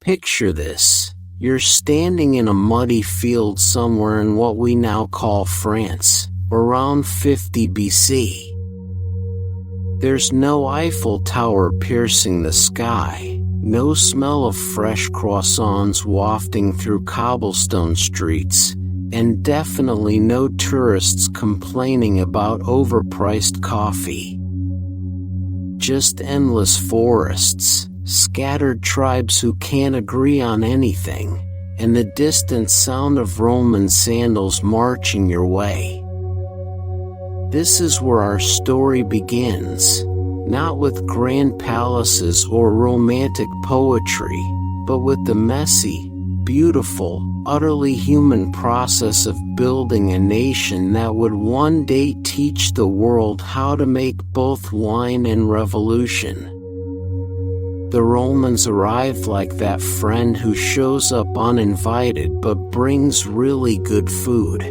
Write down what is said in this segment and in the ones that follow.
Picture this. You're standing in a muddy field somewhere in what we now call France, around 50 BC. There's no Eiffel Tower piercing the sky, no smell of fresh croissants wafting through cobblestone streets, and definitely no tourists complaining about overpriced coffee. Just endless forests, scattered tribes who can't agree on anything, and the distant sound of Roman sandals marching your way. This is where our story begins, not with grand palaces or romantic poetry, but with the messy, beautiful, utterly human process of building a nation that would one day teach the world how to make both wine and revolution. The Romans arrived like that friend who shows up uninvited but brings really good food.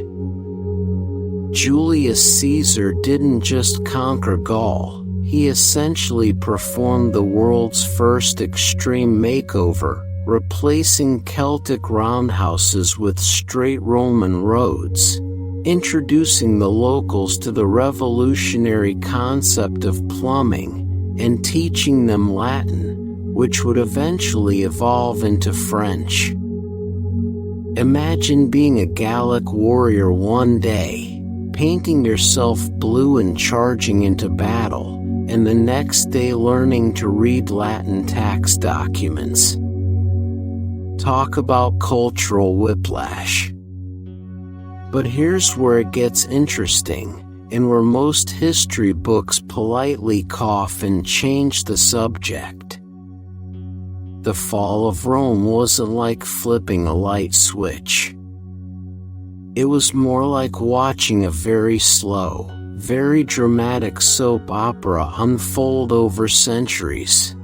Julius Caesar didn't just conquer Gaul, he essentially performed the world's first extreme makeover, replacing Celtic roundhouses with straight Roman roads, introducing the locals to the revolutionary concept of plumbing, and teaching them Latin, which would eventually evolve into French. Imagine being a Gallic warrior one day, painting yourself blue and charging into battle, and the next day learning to read Latin tax documents. Talk about cultural whiplash. But here's where it gets interesting, and where most history books politely cough and change the subject. The fall of Rome wasn't like flipping a light switch. It was more like watching a very slow, very dramatic soap opera unfold over centuries.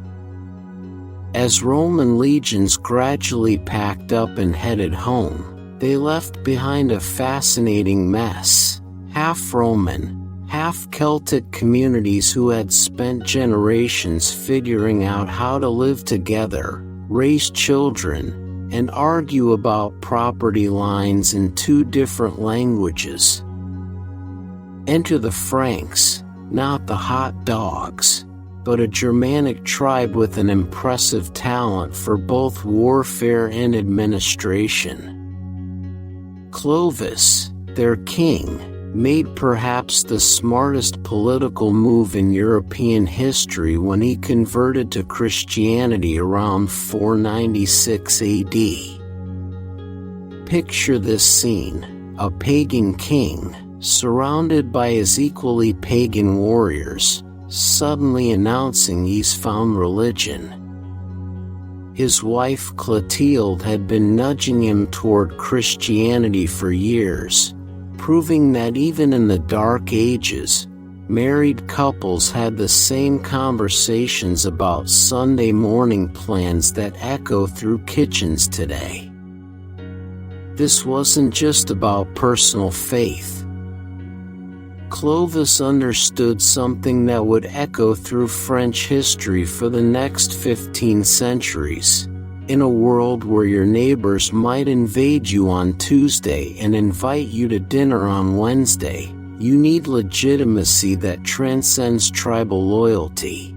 As Roman legions gradually packed up and headed home, they left behind a fascinating mess, half Roman, half Celtic communities who had spent generations figuring out how to live together, raise children, and argue about property lines in two different languages. Enter the Franks, not the hot dogs, but a Germanic tribe with an impressive talent for both warfare and administration. Clovis, their king, made perhaps the smartest political move in European history when he converted to Christianity around 496 AD. Picture this scene: a pagan king, surrounded by his equally pagan warriors, suddenly announcing he's found religion. His wife Clotilde had been nudging him toward Christianity for years, proving that even in the Dark Ages, married couples had the same conversations about Sunday morning plans that echo through kitchens today. This wasn't just about personal faith. Clovis understood something that would echo through French history for the next 15 centuries. In a world where your neighbors might invade you on Tuesday and invite you to dinner on Wednesday, you need legitimacy that transcends tribal loyalty.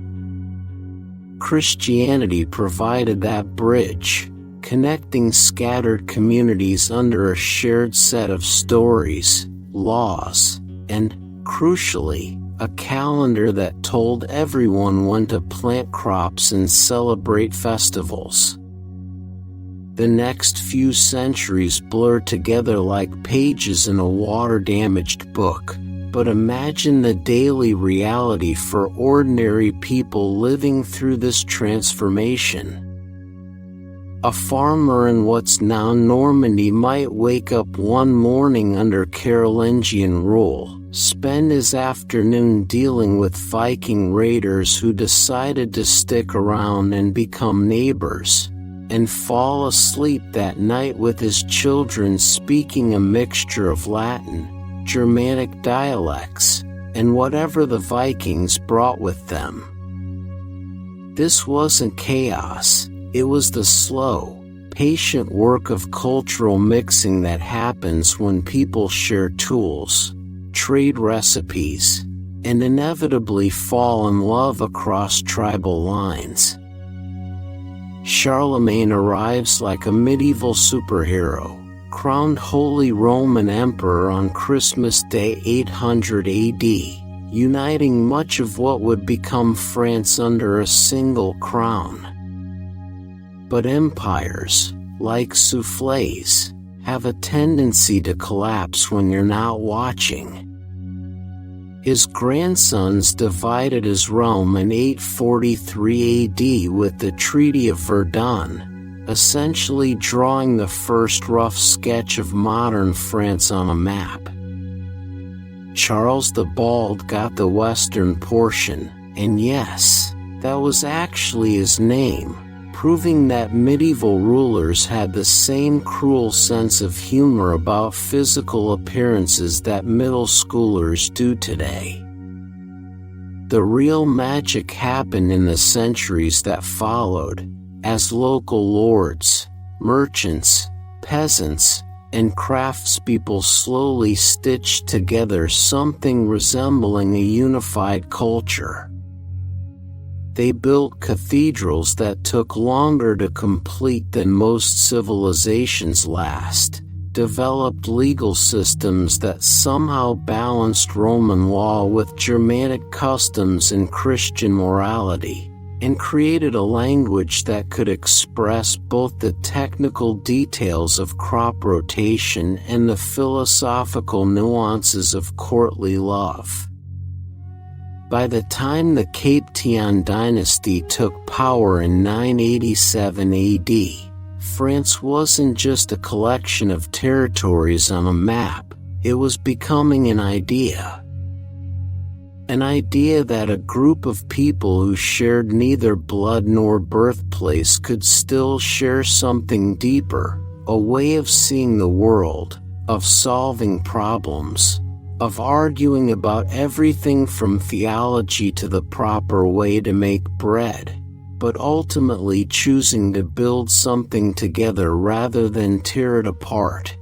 Christianity provided that bridge, connecting scattered communities under a shared set of stories, laws, and, crucially, a calendar that told everyone when to plant crops and celebrate festivals. The next few centuries blur together like pages in a water-damaged book, but imagine the daily reality for ordinary people living through this transformation. A farmer in what's now Normandy might wake up one morning under Carolingian rule, spend his afternoon dealing with Viking raiders who decided to stick around and become neighbors, and fall asleep that night with his children speaking a mixture of Latin, Germanic dialects, and whatever the Vikings brought with them. This wasn't chaos, It was the slow, patient work of cultural mixing that happens when people share tools, trade recipes, and inevitably fall in love across tribal lines. Charlemagne arrives like a medieval superhero, crowned Holy Roman Emperor on Christmas Day 800 AD, uniting much of what would become France under a single crown. But empires, like soufflés, have a tendency to collapse when you're not watching. His grandsons divided his realm in 843 AD with the Treaty of Verdun, essentially drawing the first rough sketch of modern France on a map. Charles the Bald got the western portion, and yes, that was actually his name, proving that medieval rulers had the same cruel sense of humor about physical appearances that middle schoolers do today. The real magic happened in the centuries that followed, as local lords, merchants, peasants, and craftspeople slowly stitched together something resembling a unified culture. They built cathedrals that took longer to complete than most civilizations last, developed legal systems that somehow balanced Roman law with Germanic customs and Christian morality, and created a language that could express both the technical details of crop rotation and the philosophical nuances of courtly love. By the time the Capetian dynasty took power in 987 AD, France wasn't just a collection of territories on a map, it was becoming an idea. An idea that a group of people who shared neither blood nor birthplace could still share something deeper, a way of seeing the world, of solving problems, of arguing about everything from theology to the proper way to make bread, but ultimately choosing to build something together rather than tear it apart.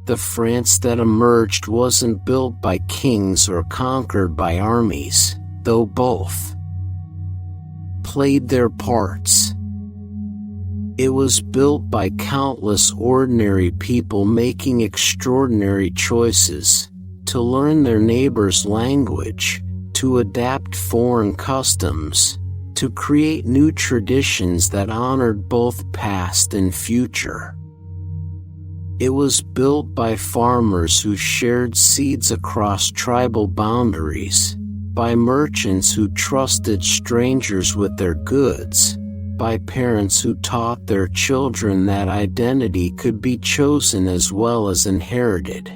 The France that emerged wasn't built by kings or conquered by armies, though both played their parts. It was built by countless ordinary people making extraordinary choices, to learn their neighbor's language, to adapt foreign customs, to create new traditions that honored both past and future. It was built by farmers who shared seeds across tribal boundaries, by merchants who trusted strangers with their goods, by parents who taught their children that identity could be chosen as well as inherited.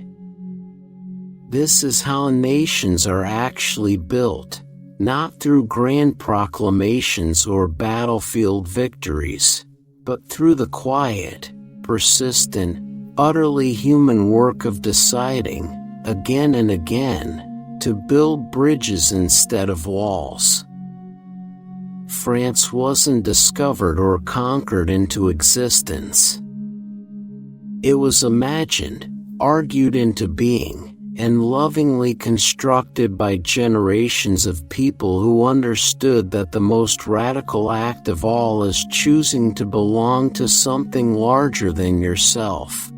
This is how nations are actually built, not through grand proclamations or battlefield victories, but through the quiet, persistent, utterly human work of deciding, again and again, to build bridges instead of walls. France wasn't discovered or conquered into existence. It was imagined, argued into being, and lovingly constructed by generations of people who understood that the most radical act of all is choosing to belong to something larger than yourself.